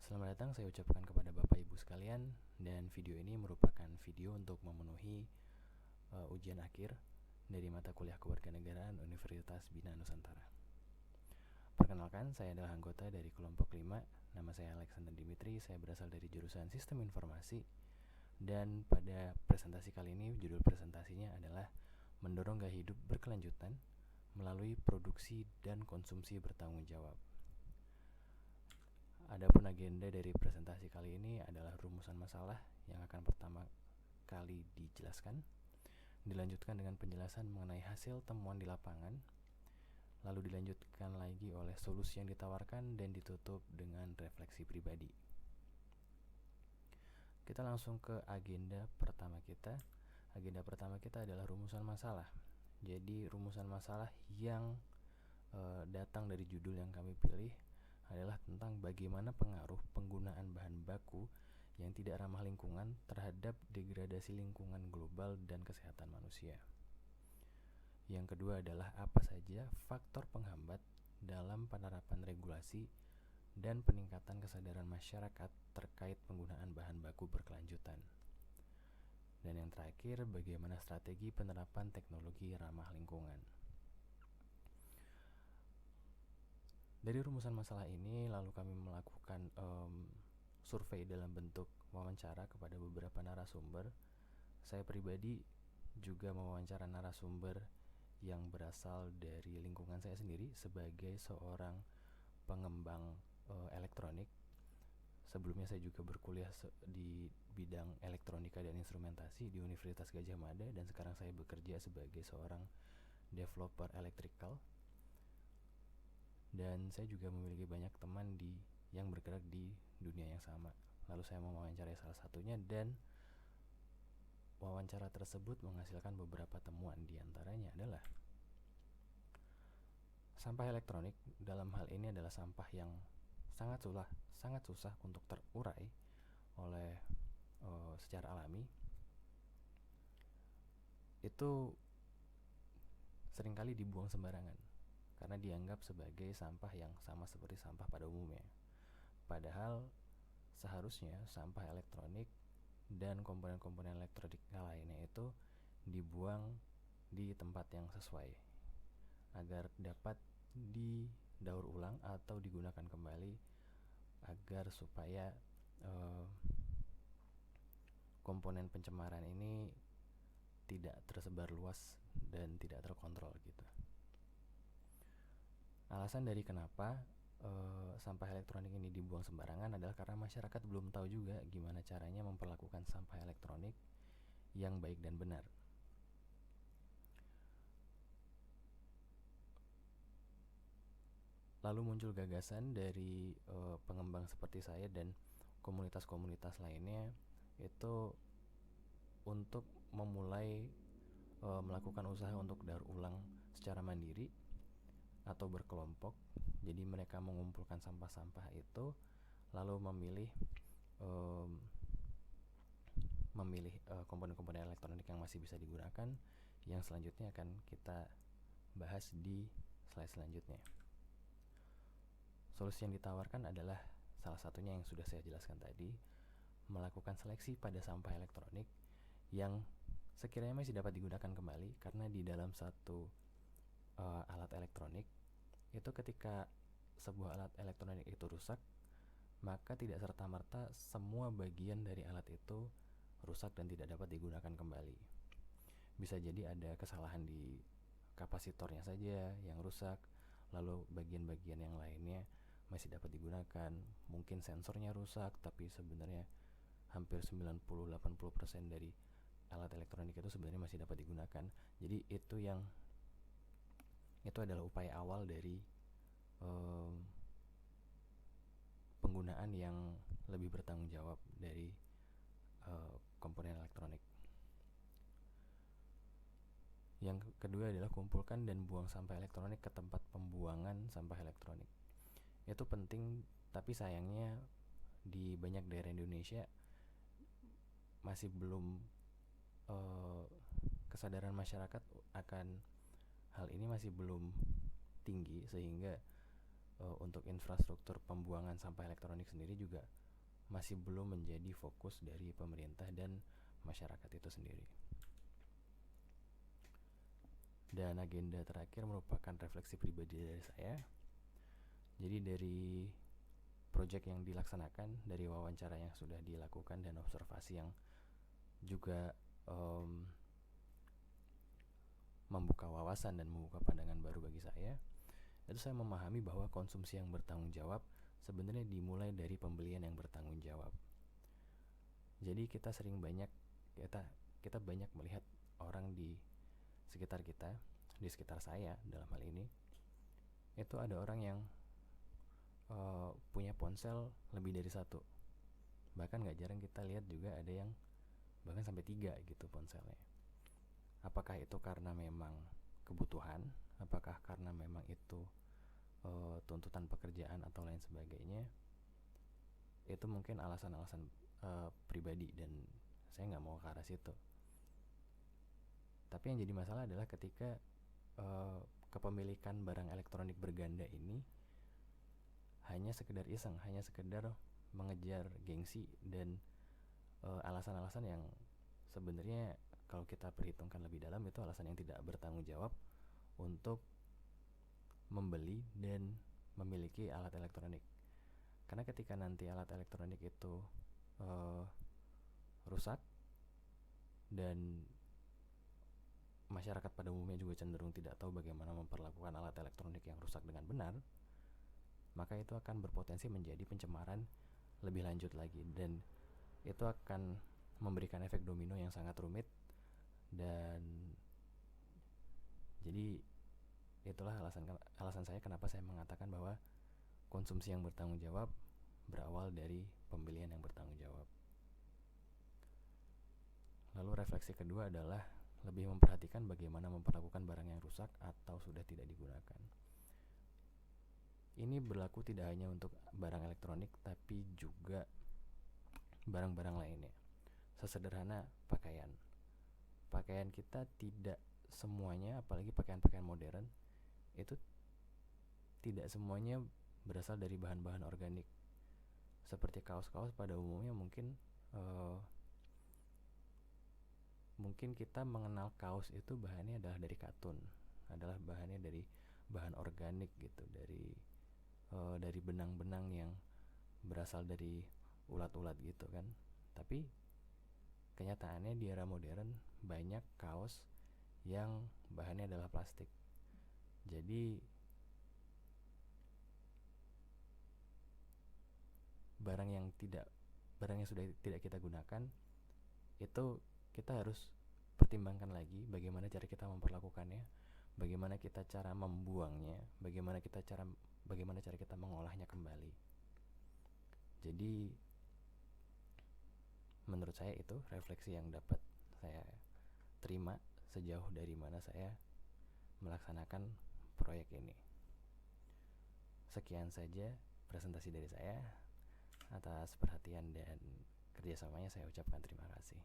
Selamat datang saya ucapkan kepada Bapak Ibu sekalian, dan video ini merupakan video untuk memenuhi ujian akhir dari mata kuliah Kewarganegaraan Universitas Bina Nusantara. Perkenalkan, saya adalah anggota dari kelompok 5. Nama saya Alexander Dimitri, saya berasal dari jurusan Sistem Informasi. Dan pada presentasi kali ini, judul presentasinya adalah Mendorong Gaya Hidup Berkelanjutan melalui Produksi dan Konsumsi Bertanggung Jawab. Adapun agenda dari presentasi kali ini adalah rumusan masalah yang akan pertama kali dijelaskan, dilanjutkan dengan penjelasan mengenai hasil temuan di lapangan, lalu dilanjutkan lagi oleh solusi yang ditawarkan, dan ditutup dengan refleksi pribadi. Kita langsung ke agenda pertama kita. Agenda pertama kita adalah rumusan masalah. Jadi rumusan masalah yang datang dari judul yang kami pilih adalah tentang bagaimana pengaruh penggunaan bahan baku yang tidak ramah lingkungan terhadap degradasi lingkungan global dan kesehatan manusia. Yang kedua adalah apa saja faktor penghambat dalam penerapan regulasi dan peningkatan kesadaran masyarakat terkait penggunaan bahan baku berkelanjutan. Dan yang terakhir, bagaimana strategi penerapan teknologi ramah lingkungan. Dari rumusan masalah ini, lalu kami melakukan survei dalam bentuk wawancara kepada beberapa narasumber. Saya pribadi juga mewawancara narasumber yang berasal dari lingkungan saya sendiri sebagai seorang pengembang elektronik. Sebelumnya saya juga berkuliah di bidang elektronika dan instrumentasi di Universitas Gadjah Mada, dan sekarang saya bekerja sebagai seorang developer electrical. Dan saya juga memiliki banyak teman yang bergerak di dunia yang sama. Lalu saya mewawancarai salah satunya, dan wawancara tersebut menghasilkan beberapa temuan. Di antaranya adalah sampah elektronik dalam hal ini adalah sampah yang sangat susah untuk terurai oleh secara alami. Itu seringkali dibuang sembarangan karena dianggap sebagai sampah yang sama seperti sampah pada umumnya. Padahal seharusnya sampah elektronik dan komponen-komponen elektronik lainnya itu dibuang di tempat yang sesuai agar dapat didaur ulang atau digunakan kembali, agar supaya komponen pencemaran ini tidak tersebar luas dan tidak terkontrol gitu. Alasan dari kenapa sampah elektronik ini dibuang sembarangan adalah karena masyarakat belum tahu juga gimana caranya memperlakukan sampah elektronik yang baik dan benar. Lalu muncul gagasan dari pengembang seperti saya dan komunitas-komunitas lainnya itu untuk memulai melakukan usaha untuk daur ulang secara mandiri atau berkelompok. Jadi mereka mengumpulkan sampah-sampah itu, lalu memilih komponen-komponen elektronik yang masih bisa digunakan, yang selanjutnya akan kita bahas di slide selanjutnya. Solusi yang ditawarkan adalah salah satunya yang sudah saya jelaskan tadi, melakukan seleksi pada sampah elektronik yang sekiranya masih dapat digunakan kembali, karena di dalam satu alat elektronik itu, ketika sebuah alat elektronik itu rusak, maka tidak serta-merta semua bagian dari alat itu rusak dan tidak dapat digunakan kembali. Bisa jadi ada kesalahan di kapasitornya saja yang rusak, lalu bagian-bagian yang lainnya masih dapat digunakan. Mungkin sensornya rusak, tapi sebenarnya hampir 90-80% dari alat elektronik itu sebenarnya masih dapat digunakan. Jadi itu adalah upaya awal dari penggunaan yang lebih bertanggung jawab dari komponen elektronik. Yang kedua adalah kumpulkan dan buang sampah elektronik ke tempat pembuangan sampah elektronik. Itu penting, tapi sayangnya di banyak daerah Indonesia masih belum kesadaran masyarakat akan hal ini masih belum tinggi, sehingga untuk infrastruktur pembuangan sampah elektronik sendiri juga masih belum menjadi fokus dari pemerintah dan masyarakat itu sendiri. Dan agenda terakhir merupakan refleksi pribadi dari saya. Jadi dari proyek yang dilaksanakan, dari wawancara yang sudah dilakukan dan observasi yang juga membuka wawasan dan membuka pandangan baru bagi saya, itu saya memahami bahwa konsumsi yang bertanggung jawab sebenarnya dimulai dari pembelian yang bertanggung jawab. Jadi kita banyak melihat orang di sekitar kita, di sekitar saya dalam hal ini, itu ada orang yang punya ponsel lebih dari satu. Bahkan gak jarang kita lihat juga ada yang bahkan sampai 3 gitu ponselnya. Apakah itu karena memang kebutuhan, apakah karena memang itu tuntutan pekerjaan atau lain sebagainya, itu mungkin alasan-alasan pribadi dan saya gak mau ke arah situ. Tapi yang jadi masalah adalah ketika kepemilikan barang elektronik berganda ini hanya sekedar iseng, hanya sekedar mengejar gengsi dan alasan-alasan yang sebenarnya kalau kita perhitungkan lebih dalam itu alasan yang tidak bertanggung jawab untuk membeli dan memiliki alat elektronik. Karena ketika nanti alat elektronik itu rusak dan masyarakat pada umumnya juga cenderung tidak tahu bagaimana memperlakukan alat elektronik yang rusak dengan benar, maka itu akan berpotensi menjadi pencemaran lebih lanjut lagi, dan itu akan memberikan efek domino yang sangat rumit. Dan jadi itulah alasan saya kenapa saya mengatakan bahwa konsumsi yang bertanggung jawab berawal dari pembelian yang bertanggung jawab. Lalu refleksi kedua adalah lebih memperhatikan bagaimana memperlakukan barang yang rusak atau sudah tidak digunakan. Ini berlaku tidak hanya untuk barang elektronik, tapi juga barang-barang lainnya. Sesederhana pakaian. Pakaian kita tidak semuanya, apalagi pakaian-pakaian modern, itu tidak semuanya berasal dari bahan-bahan organik. Seperti kaos-kaos pada umumnya mungkin kita mengenal kaos itu bahannya adalah dari katun, adalah bahannya dari bahan organik gitu, dari benang-benang yang berasal dari ulat-ulat gitu kan. Tapi kenyataannya di era modern banyak kaos yang bahannya adalah plastik. Jadi barang yang sudah tidak kita gunakan itu kita harus pertimbangkan lagi bagaimana cara kita memperlakukannya, bagaimana kita cara membuangnya, bagaimana cara kita mengolahnya kembali. Jadi menurut saya itu refleksi yang dapat saya terima sejauh dari mana saya melaksanakan proyek ini. Sekian saja presentasi dari saya. Atas perhatian dan kerjasamanya saya ucapkan terima kasih.